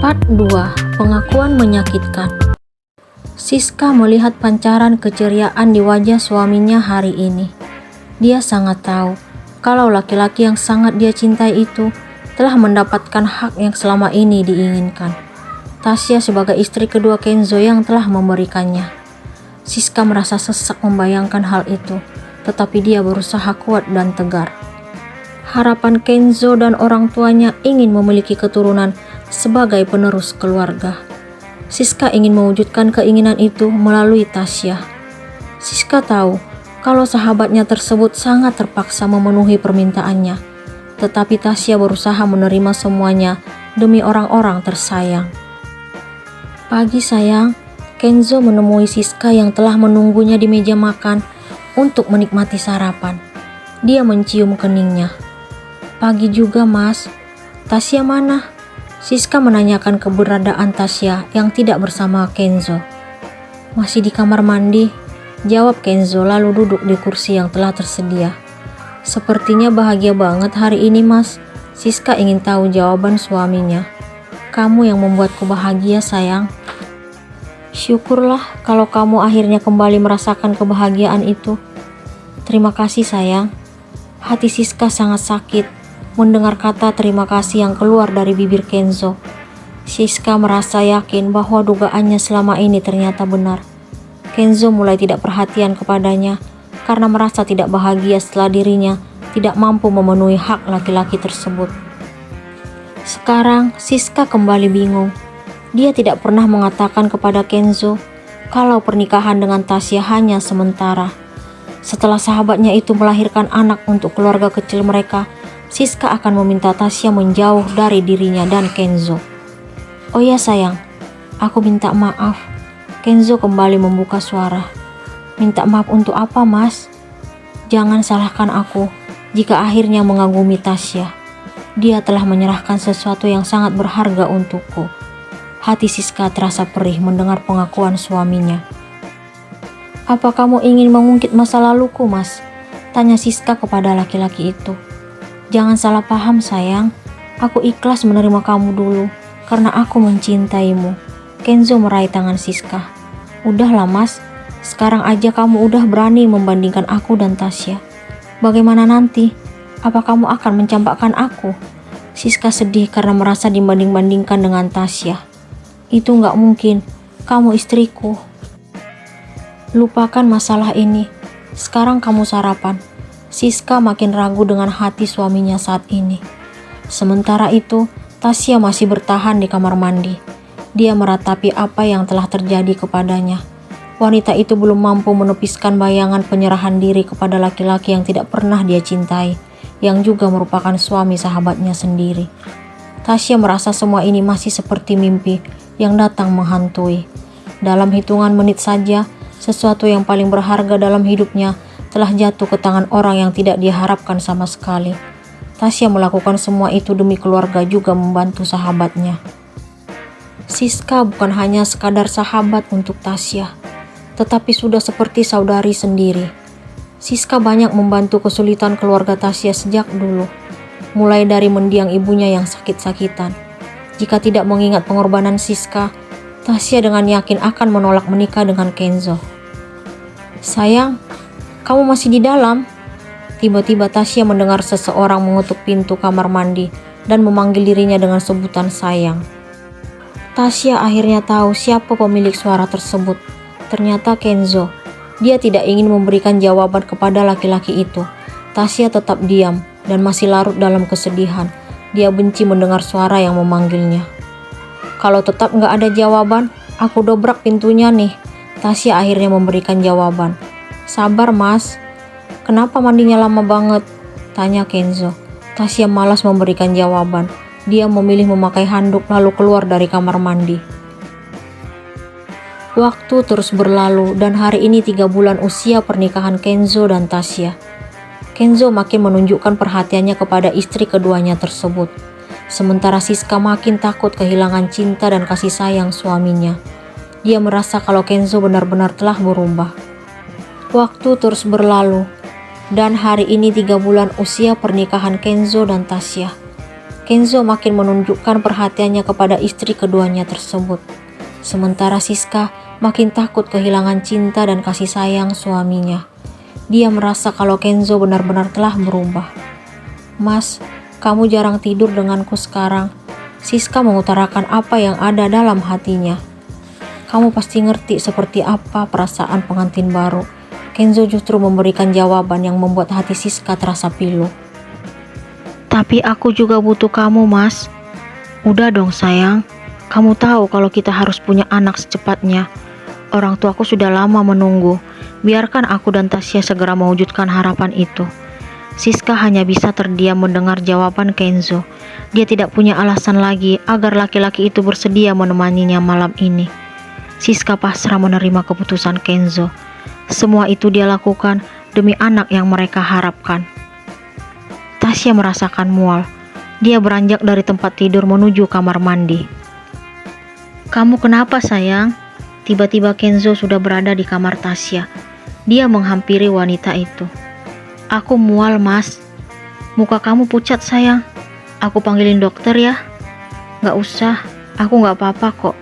Part 2. Pengakuan menyakitkan. Siska melihat pancaran keceriaan di wajah suaminya hari ini. Dia sangat tahu kalau laki-laki yang sangat dia cintai itu telah mendapatkan hak yang selama ini diinginkan. Tasya sebagai istri kedua Kenzo yang telah memberikannya. Siska merasa sesak membayangkan hal itu, tetapi dia berusaha kuat dan tegar. Harapan Kenzo dan orang tuanya ingin memiliki keturunan sebagai penerus keluarga. Siska ingin mewujudkan keinginan itu melalui Tasya. Siska tahu kalau sahabatnya tersebut sangat terpaksa memenuhi permintaannya, tetapi Tasya berusaha menerima semuanya demi orang-orang tersayang. Pagi sayang, Kenzo menemui Siska yang telah menunggunya di meja makan untuk menikmati sarapan. Dia mencium keningnya. Pagi juga mas, Tasya mana? Siska menanyakan keberadaan Tasya yang tidak bersama Kenzo. Masih di kamar mandi, jawab Kenzo lalu duduk di kursi yang telah tersedia. Sepertinya bahagia banget hari ini mas. Siska ingin tahu jawaban suaminya. Kamu yang membuatku bahagia sayang. Syukurlah kalau kamu akhirnya kembali merasakan kebahagiaan itu. Terima kasih sayang. Hati Siska sangat sakit mendengar kata terima kasih yang keluar dari bibir Kenzo. Siska merasa yakin bahwa dugaannya selama ini ternyata benar. Kenzo mulai tidak perhatian kepadanya karena merasa tidak bahagia setelah dirinya tidak mampu memenuhi hak laki-laki tersebut. Sekarang Siska kembali bingung. Dia tidak pernah mengatakan kepada Kenzo kalau pernikahan dengan Tasya hanya sementara. Setelah sahabatnya itu melahirkan anak untuk keluarga kecil mereka, Siska akan meminta Tasya menjauh dari dirinya dan Kenzo. Oh ya sayang, aku minta maaf. Kenzo kembali membuka suara. Minta maaf untuk apa mas? Jangan salahkan aku jika akhirnya mengagumi Tasya. Dia telah menyerahkan sesuatu yang sangat berharga untukku. Hati Siska terasa perih mendengar pengakuan suaminya. Apa kamu ingin mengungkit masa laluku mas? Tanya Siska kepada laki-laki itu. Jangan salah paham sayang, aku ikhlas menerima kamu dulu karena aku mencintaimu. Kenzo meraih tangan Siska. Udahlah mas, sekarang aja kamu udah berani membandingkan aku dan Tasya. Bagaimana nanti? Apa kamu akan mencampakkan aku? Siska sedih karena merasa dibanding-bandingkan dengan Tasya. Itu gak mungkin, kamu istriku. Lupakan masalah ini, sekarang kamu sarapan. Siska makin ragu dengan hati suaminya saat ini. Sementara itu, Tasya masih bertahan di kamar mandi. Dia meratapi apa yang telah terjadi kepadanya. Wanita itu belum mampu menepiskan bayangan penyerahan diri kepada laki-laki yang tidak pernah dia cintai, yang juga merupakan suami sahabatnya sendiri. Tasya merasa semua ini masih seperti mimpi yang datang menghantui. Dalam hitungan menit saja, sesuatu yang paling berharga dalam hidupnya telah jatuh ke tangan orang yang tidak diharapkan sama sekali. Tasya melakukan semua itu demi keluarga juga membantu sahabatnya. Siska bukan hanya sekadar sahabat untuk Tasya, tetapi sudah seperti saudari sendiri. Siska banyak membantu kesulitan keluarga Tasya sejak dulu, mulai dari mendiang ibunya yang sakit-sakitan. Jika tidak mengingat pengorbanan Siska, Tasya dengan yakin akan menolak menikah dengan Kenzo. Sayang, kamu masih di dalam? Tiba-tiba Tasya mendengar seseorang mengetuk pintu kamar mandi dan memanggil dirinya dengan sebutan sayang. Tasya akhirnya tahu siapa pemilik suara tersebut. Ternyata Kenzo. Dia tidak ingin memberikan jawaban kepada laki-laki itu. Tasya tetap diam dan masih larut dalam kesedihan. Dia benci mendengar suara yang memanggilnya. Kalau tetap gak ada jawaban, aku dobrak pintunya nih. Tasya akhirnya memberikan jawaban. Sabar mas, kenapa mandinya lama banget? Tanya Kenzo. Tasya malas memberikan jawaban. Dia memilih memakai handuk lalu keluar dari kamar mandi. Waktu terus berlalu dan hari ini 3 bulan usia pernikahan Kenzo dan Tasya. Kenzo makin menunjukkan perhatiannya kepada istri keduanya tersebut. Sementara Siska makin takut kehilangan cinta dan kasih sayang suaminya. Dia merasa kalau Kenzo benar-benar telah berubah. Waktu terus berlalu, dan hari ini 3 bulan usia pernikahan Kenzo dan Tasya. Kenzo makin menunjukkan perhatiannya kepada istri keduanya tersebut. Sementara Siska makin takut kehilangan cinta dan kasih sayang suaminya. Dia merasa kalau Kenzo benar-benar telah berubah. "Mas, kamu jarang tidur denganku sekarang." Siska mengutarakan apa yang ada dalam hatinya. "Kamu pasti ngerti seperti apa perasaan pengantin baru." Kenzo justru memberikan jawaban yang membuat hati Siska terasa pilu. "Tapi aku juga butuh kamu, Mas." "Udah dong sayang, kamu tahu kalau kita harus punya anak secepatnya. Orang tuaku sudah lama menunggu. Biarkan aku dan Tasya segera mewujudkan harapan itu." Siska hanya bisa terdiam mendengar jawaban Kenzo. Dia tidak punya alasan lagi agar laki-laki itu bersedia menemaninya malam ini. Siska pasrah menerima keputusan Kenzo. Semua itu dia lakukan demi anak yang mereka harapkan. Tasya merasakan mual. Dia beranjak dari tempat tidur menuju kamar mandi. "Kamu kenapa sayang?" Tiba-tiba Kenzo sudah berada di kamar Tasya. Dia menghampiri wanita itu. "Aku mual, Mas." "Muka kamu pucat sayang. Aku panggilin dokter ya?" "Gak usah, aku gak apa-apa kok.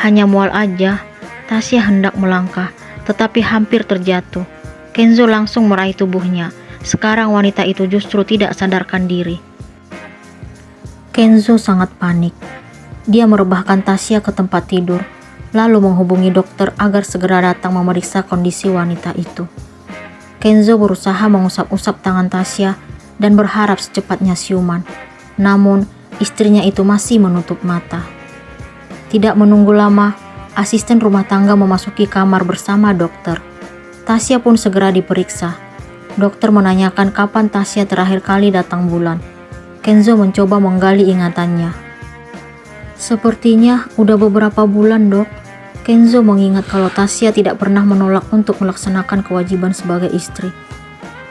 Hanya mual aja." Tasya hendak melangkah, tetapi hampir terjatuh. Kenzo langsung meraih tubuhnya. Sekarang wanita itu justru tidak sadarkan diri. Kenzo sangat panik. Dia merebahkan Tasya ke tempat tidur, lalu menghubungi dokter agar segera datang memeriksa kondisi wanita itu. Kenzo berusaha mengusap-usap tangan Tasya dan berharap secepatnya siuman. Namun, istrinya itu masih menutup mata. Tidak menunggu lama, asisten rumah tangga memasuki kamar bersama dokter. Tasya pun segera diperiksa. Dokter menanyakan kapan Tasya terakhir kali datang bulan. Kenzo mencoba menggali ingatannya. "Sepertinya udah beberapa bulan, Dok." Kenzo mengingat kalau Tasya tidak pernah menolak untuk melaksanakan kewajiban sebagai istri.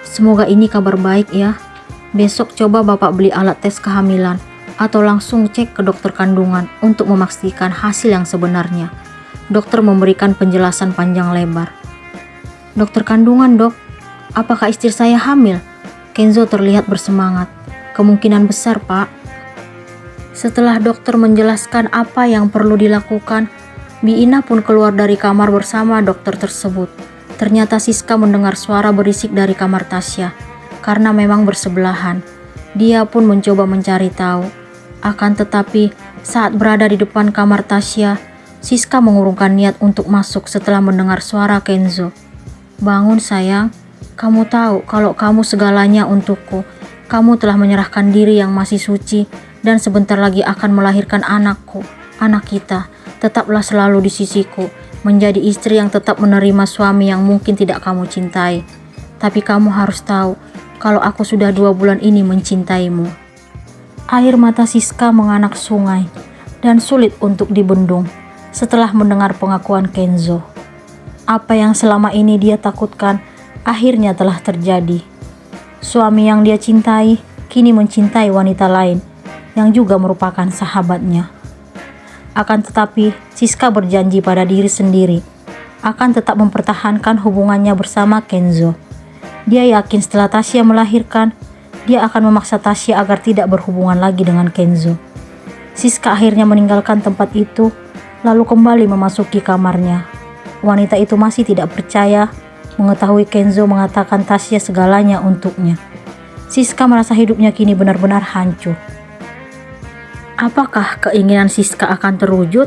"Semoga ini kabar baik ya. Besok coba Bapak beli alat tes kehamilan atau langsung cek ke dokter kandungan untuk memastikan hasil yang sebenarnya." Dokter memberikan penjelasan panjang lebar. "Dokter kandungan, Dok? Apakah istri saya hamil?" Kenzo terlihat bersemangat. "Kemungkinan besar, Pak." Setelah dokter menjelaskan apa yang perlu dilakukan, Biina pun keluar dari kamar bersama dokter tersebut. Ternyata Siska mendengar suara berisik dari kamar Tasya. Karena memang bersebelahan, dia pun mencoba mencari tahu. Akan tetapi, saat berada di depan kamar Tasya, Siska mengurungkan niat untuk masuk setelah mendengar suara Kenzo. "Bangun sayang, kamu tahu kalau kamu segalanya untukku. Kamu telah menyerahkan diri yang masih suci dan sebentar lagi akan melahirkan anakku, anak kita. Tetaplah selalu di sisiku, menjadi istri yang tetap menerima suami yang mungkin tidak kamu cintai. Tapi kamu harus tahu kalau aku sudah 2 bulan ini mencintaimu." Air mata Siska menganak sungai dan sulit untuk dibendung setelah mendengar pengakuan Kenzo. Apa yang selama ini dia takutkan akhirnya telah terjadi. Suami yang dia cintai kini mencintai wanita lain yang juga merupakan sahabatnya. Akan tetapi, Siska berjanji pada diri sendiri akan tetap mempertahankan hubungannya bersama Kenzo. Dia yakin setelah Tasya melahirkan, dia akan memaksa Tasya agar tidak berhubungan lagi dengan Kenzo. Siska akhirnya meninggalkan tempat itu, lalu kembali memasuki kamarnya. Wanita itu masih tidak percaya mengetahui Kenzo mengatakan Tasya segalanya untuknya. Siska merasa hidupnya kini benar-benar hancur. Apakah keinginan Siska akan terwujud?